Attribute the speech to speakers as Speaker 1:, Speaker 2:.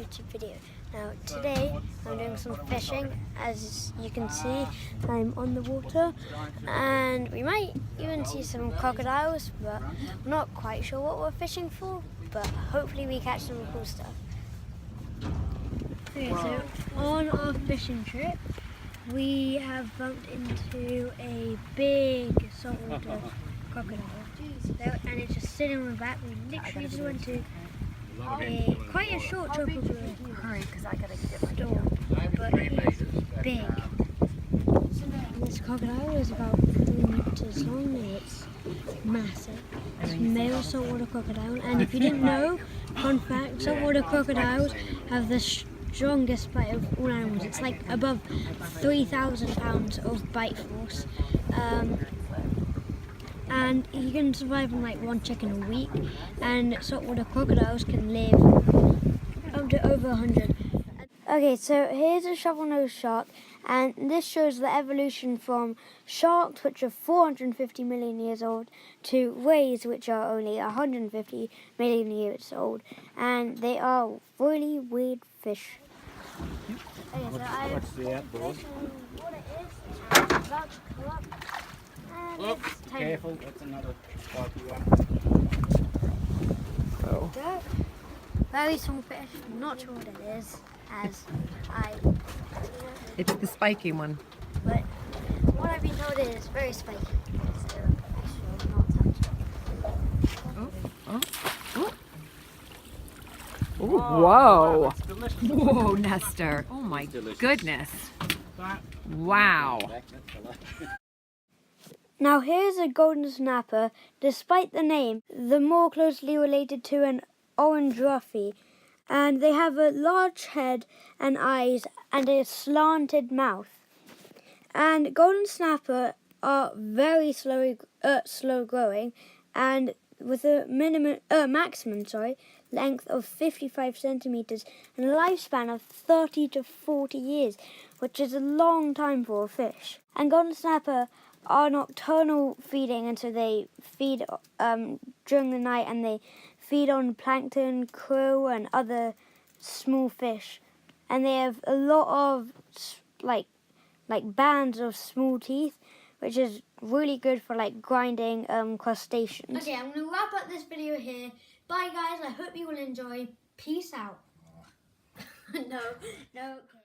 Speaker 1: YouTube video. Now today I'm doing some fishing. As you can see, I'm on the water and we might even see some crocodiles, but I'm not quite sure what we're fishing for, but hopefully we catch some cool stuff. Okay, so on our fishing trip we have bumped into a big saltwater crocodile, and it's just sitting on the back. We literally just went to quite a short tropical
Speaker 2: Hurry, because I gotta get my
Speaker 1: storm, but it's big. And this crocodile is about 3 meters long and it's massive. It's a male saltwater crocodile, and if you didn't know, fun fact, saltwater crocodiles have the strongest bite of all animals. It's like above 3,000 pounds of bite force. And you can survive on like 1 chicken a week, and saltwater crocodiles can live up to over 100. Okay, so here's a shovel-nosed shark, and this shows the evolution from sharks, which are 450 million years old, to rays, which are only 150 million years old, and they are really weird fish. Okay, so
Speaker 3: What's the outboard?
Speaker 1: what it is, and it's about to come up.
Speaker 3: Look, careful, that's another spiky one.
Speaker 1: Oh. Very small fish, I'm not sure what it is, as
Speaker 2: It's the spiky one.
Speaker 1: but what I've been told is very spiky, so I should not touch it.
Speaker 2: Oh, whoa.
Speaker 3: That's delicious.
Speaker 2: Whoa, Nestor. Oh my goodness. Wow.
Speaker 1: Now here's a golden snapper. Despite the name, they're more closely related to an orange ruffy, and they have a large head and eyes and a slanted mouth. And golden snapper are very slow growing, and with a maximum length of 55 centimeters and a lifespan of 30 to 40 years, which is a long time for a fish. And golden snapper are nocturnal feeding, and so they feed during the night, and they feed on plankton, krill, and other small fish. And they have a lot of like bands of small teeth, which is really good for like grinding crustaceans. Okay, I'm gonna wrap up this video here. Bye guys, I hope you will enjoy. Peace out. No.